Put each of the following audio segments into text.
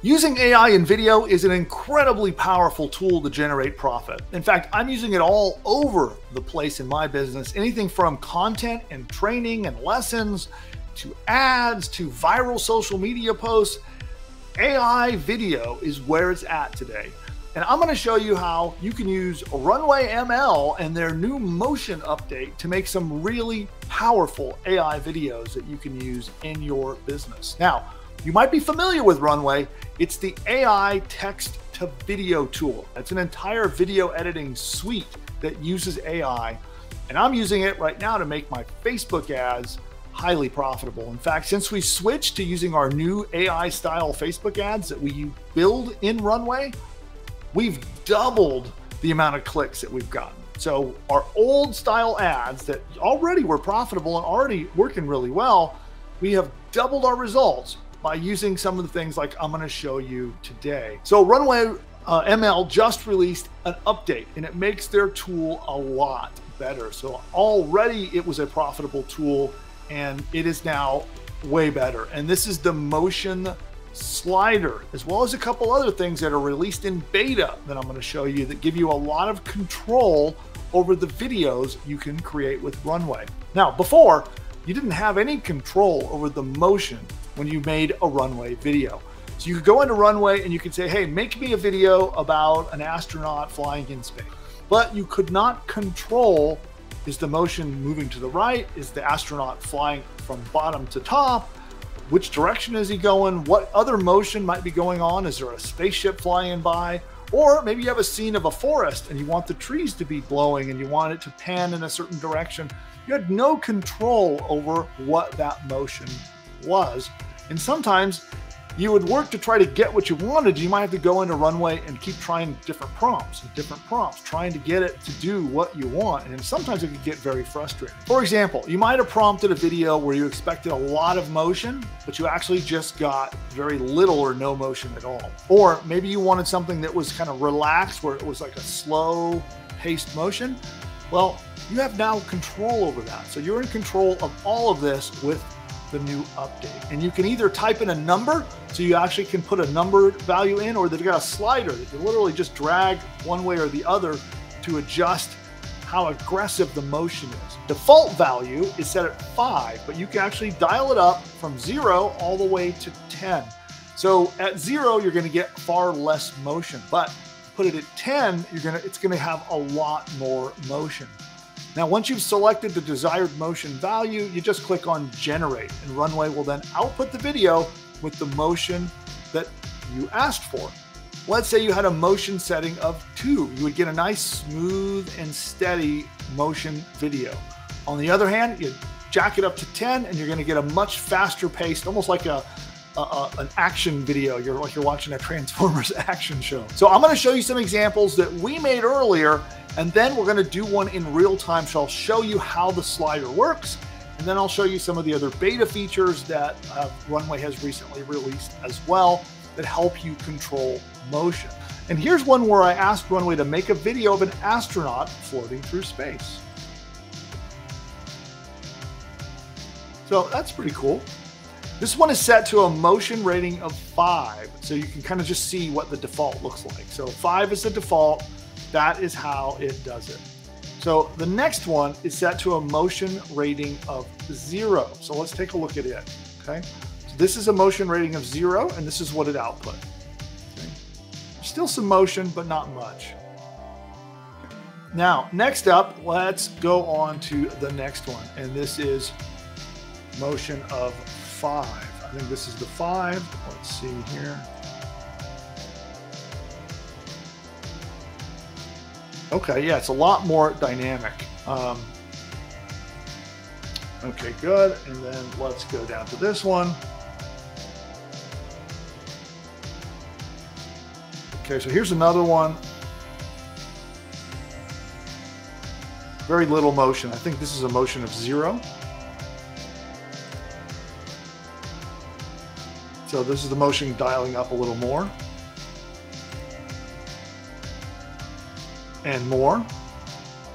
Using AI in video is an incredibly powerful tool to generate profit. In fact, I'm using it all over the place in my business. Anything from content and training and lessons to ads to viral social media posts. AI video is where it's at today. And I'm going to show you how you can use RunwayML and their new motion update to make some really powerful AI videos that you can use in your business. Now, you might be familiar with Runway. It's the AI text to video tool. It's an entire video editing suite that uses AI. And I'm using it right now to make my Facebook ads highly profitable. In fact, since we switched to using our new AI style Facebook ads that we build in Runway, we've doubled the amount of clicks that we've gotten. So our old style ads that already were profitable and already working really well, we have doubled our results by using some of the things like I'm going to show you today. So Runway ML just released an update and it makes their tool a lot better. So already it was a profitable tool and it is now way better. And this is the motion slider, as well as a couple other things that are released in beta that I'm going to show you that give you a lot of control over the videos you can create with Runway. Now, before, you didn't have any control over the motion when you made a Runway video. So you could go into Runway and you could say, hey, make me a video about an astronaut flying in space. But you could not control, is the motion moving to the right? Is the astronaut flying from bottom to top? Which direction is he going? What other motion might be going on? Is there a spaceship flying by? Or maybe you have a scene of a forest and you want the trees to be blowing and you want it to pan in a certain direction. You had no control over what that motion was. And sometimes you would work to try to get what you wanted. You might have to go into Runway and keep trying different prompts, trying to get it to do what you want. And sometimes it could get very frustrating. For example, you might have prompted a video where you expected a lot of motion, but you actually just got very little or no motion at all. Or maybe you wanted something that was kind of relaxed, where it was like a slow paced motion. Well, you have now control over that. So you're in control of all of this with the new update. And you can either type in a number, so you actually can put a number value in, or they've got a slider that you literally just drag one way or the other to adjust how aggressive the motion is. Default value is set at 5, but you can actually dial it up from 0 all the way to 10. So at 0, you're going to get far less motion, but put it at 10, it's going to have a lot more motion. Now, once you've selected the desired motion value, you just click on Generate, and Runway will then output the video with the motion that you asked for. Let's say you had a motion setting of 2. You would get a nice, smooth, and steady motion video. On the other hand, you jack it up to 10, and you're going to get a much faster paced, almost like an action video. You're watching a Transformers action show. So I'm going to show you some examples that we made earlier, and then we're going to do one in real time. So I'll show you how the slider works, and then I'll show you some of the other beta features that Runway has recently released as well that help you control motion. And here's one where I asked Runway to make a video of an astronaut floating through space. So that's pretty cool. This one is set to a motion rating of 5, so you can kind of just see what the default looks like. So 5 is the default. That is how it does it. So the next one is set to a motion rating of 0. So let's take a look at it, okay? So this is a motion rating of 0, and this is what it output. Okay? Still some motion, but not much. Now, next up, let's go on to the next one, and this is motion of 5. I think this is the 5. Let's see here. Okay, yeah, it's a lot more dynamic. Okay, good. And then let's go down to this one. Okay, so here's another one. Very little motion. I think this is a motion of 0. So this is the motion dialing up a little more. And more.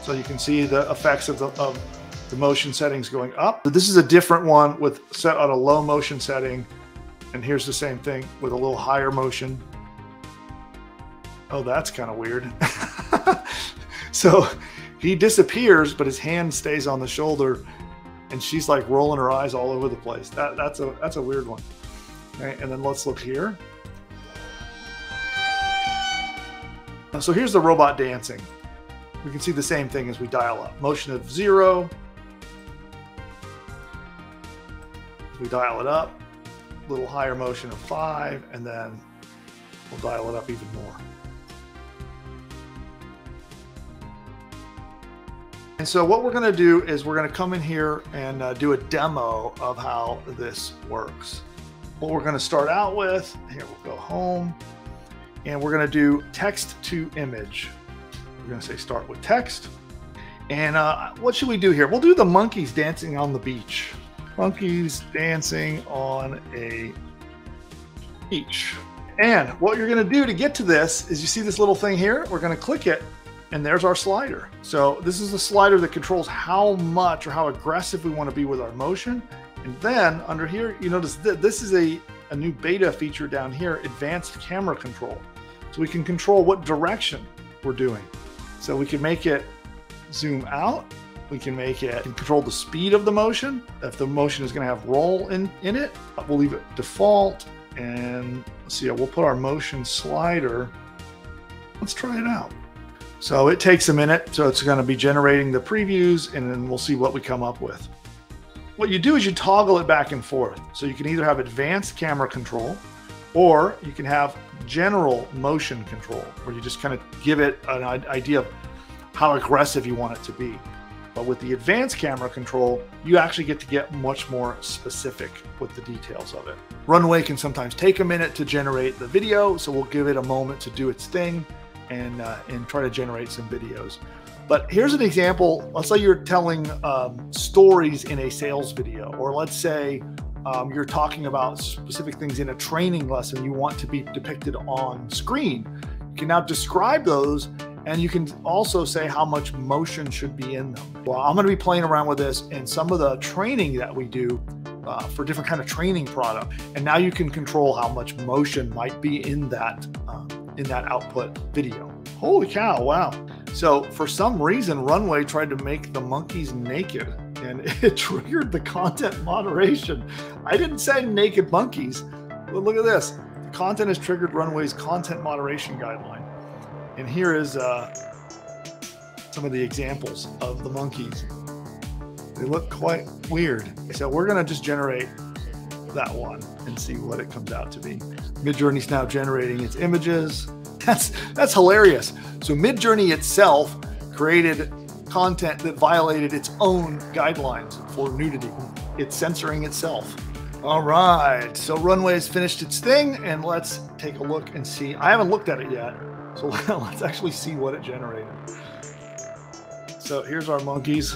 So you can see the effects of the motion settings going up. But this is a different one with set on a low motion setting And here's the same thing with a little higher motion. Oh, that's kind of weird. So he disappears, but his hand stays on the shoulder, and she's like rolling her eyes all over the place. That's a weird one. Okay, and then let's look here. So here's the robot dancing. We can see the same thing as we dial up. Motion of 0. We dial it up. A little higher motion of 5, and then we'll dial it up even more. And so what we're going to do is we're going to come in here and do a demo of how this works. What we're going to start out with, here we'll go home, and we're going to do text to image. We're going to say start with text. And what should we do here? We'll do the monkeys dancing on the beach. Monkeys dancing on a beach. And what you're going to do to get to this is you see this little thing here? We're going to click it, and there's our slider. So this is the slider that controls how much or how aggressive we want to be with our motion. And then under here, you notice that this is a new beta feature down here, advanced camera control. So we can control what direction we're doing. So we can make it zoom out. We can make it control the speed of the motion. If the motion is going to have roll in it, we'll leave it default. And let's see, we'll put our motion slider. Let's try it out. So it takes a minute. So it's going to be generating the previews, and then we'll see what we come up with. What you do is you toggle it back and forth. So you can either have advanced camera control, or you can have general motion control, where you just kind of give it an idea of how aggressive you want it to be. But with the advanced camera control, you actually get to get much more specific with the details of it. Runway can sometimes take a minute to generate the video, so we'll give it a moment to do its thing and try to generate some videos. But here's an example. Let's say you're telling stories in a sales video, or let's say you're talking about specific things in a training lesson you want to be depicted on screen. You can now describe those, and you can also say how much motion should be in them. Well, I'm going to be playing around with this in some of the training that we do for different kind of training product. And now you can control how much motion might be in that output video. Holy cow, wow. So for some reason, Runway tried to make the monkeys naked, and it triggered the content moderation. I didn't say naked monkeys, but look at this. The content has triggered Runway's content moderation guideline. And here is some of the examples of the monkeys. They look quite weird. So we're gonna just generate that one and see what it comes out to be. Midjourney's now generating its images. That's hilarious. So Midjourney itself created content that violated its own guidelines for nudity. It's censoring itself. All right, so Runway has finished its thing, and let's take a look and see. I haven't looked at it yet, so let's actually see what it generated. So here's our monkeys.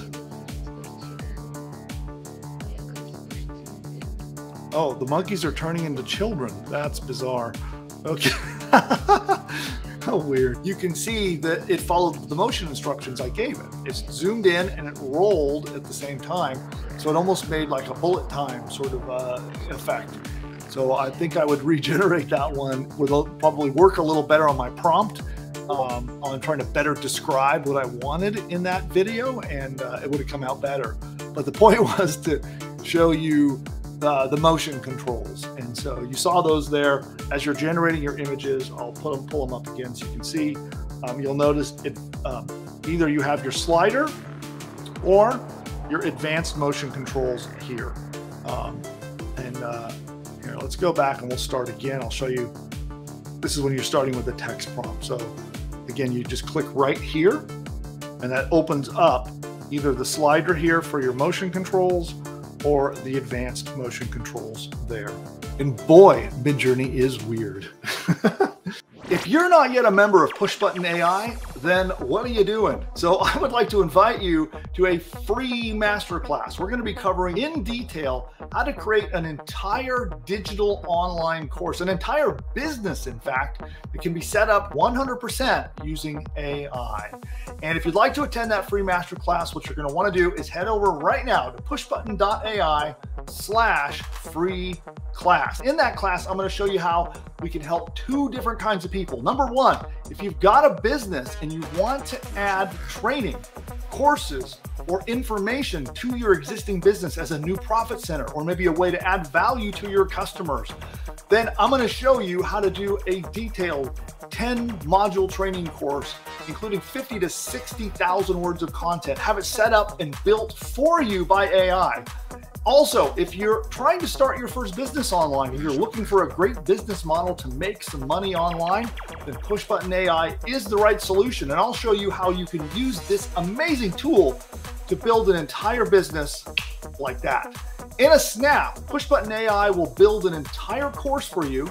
Oh, the monkeys are turning into children. That's bizarre. Okay. How weird. You can see that it followed the motion instructions I gave it. It's zoomed in and it rolled at the same time. So it almost made like a bullet time sort of effect. So I think I would regenerate that one. Would probably work a little better on my prompt, on trying to better describe what I wanted in that video, and it would have come out better. But the point was to show you the motion controls. And so you saw those there. As you're generating your images, I'll pull them up again so you can see. You'll notice it, either you have your slider or your advanced motion controls here. Here, let's go back and we'll start again. I'll show you. This is when you're starting with the text prompt. So again, you just click right here, and that opens up either the slider here for your motion controls or the advanced motion controls there. And boy, Midjourney is weird. If you're not yet a member of PushButton AI, then what are you doing? So I would like to invite you to a free masterclass. We're going to be covering in detail how to create an entire digital online course, an entire business, in fact, that can be set up 100% using AI. And if you'd like to attend that free masterclass, what you're going to want to do is head over right now to pushbutton.ai/free class. In that class, I'm going to show you how we can help two different kinds of people. Number one, if you've got a business and you want to add training, courses, or information to your existing business as a new profit center, or maybe a way to add value to your customers, then I'm going to show you how to do a detailed 10-module training course, including 50 to 60,000 words of content, have it set up and built for you by AI. Also, if you're trying to start your first business online and you're looking for a great business model to make some money online, then PushButton AI is the right solution. And I'll show you how you can use this amazing tool to build an entire business like that. In a snap, PushButton AI will build an entire course for you,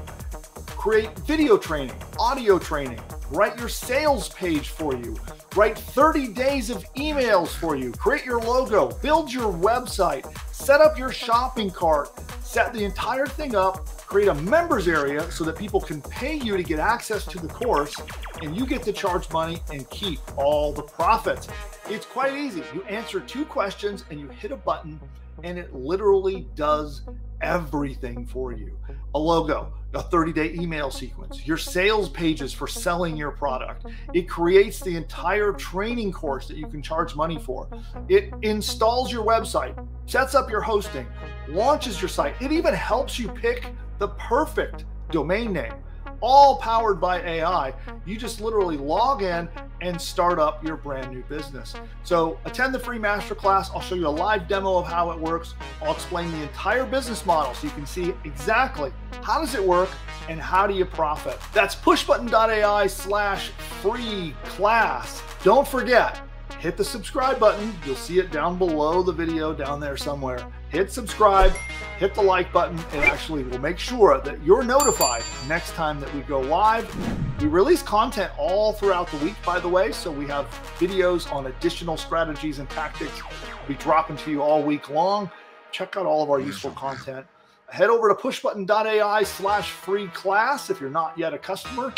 create video training, audio training, write your sales page for you, write 30 days of emails for you, create your logo, build your website, set up your shopping cart, set the entire thing up, create a members area so that people can pay you to get access to the course, and you get to charge money and keep all the profits. It's quite easy. You answer 2 questions and you hit a button and it literally does everything for you. A logo, a 30-day email sequence, your sales pages for selling your product. It creates the entire training course that you can charge money for. It installs your website, sets up your hosting, launches your site. It even helps you pick the perfect domain name, all powered by AI. You just literally log in and start up your brand new business. So attend the free masterclass. I'll show you a live demo of how it works. I'll explain the entire business model so you can see exactly how does it work and how do you profit. That's pushbutton.ai/free class. Don't forget, hit the subscribe button. You'll see it down below the video down there somewhere. Hit subscribe, hit the like button. It actually will make sure that you're notified next time that we go live. We release content all throughout the week, by the way, so we have videos on additional strategies and tactics we'll be dropping to you all week long. Check out all of our useful content. Head over to pushbutton.ai/free class if you're not yet a customer.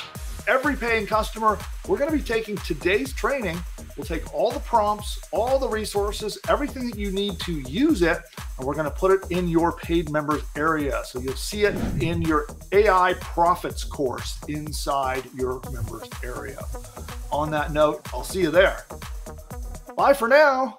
Every paying customer, we're going to be taking today's training. We'll take all the prompts, all the resources, everything that you need to use it, and we're going to put it in your paid members area. So you'll see it in your AI profits course inside your members area. On that note, I'll see you there. Bye for now.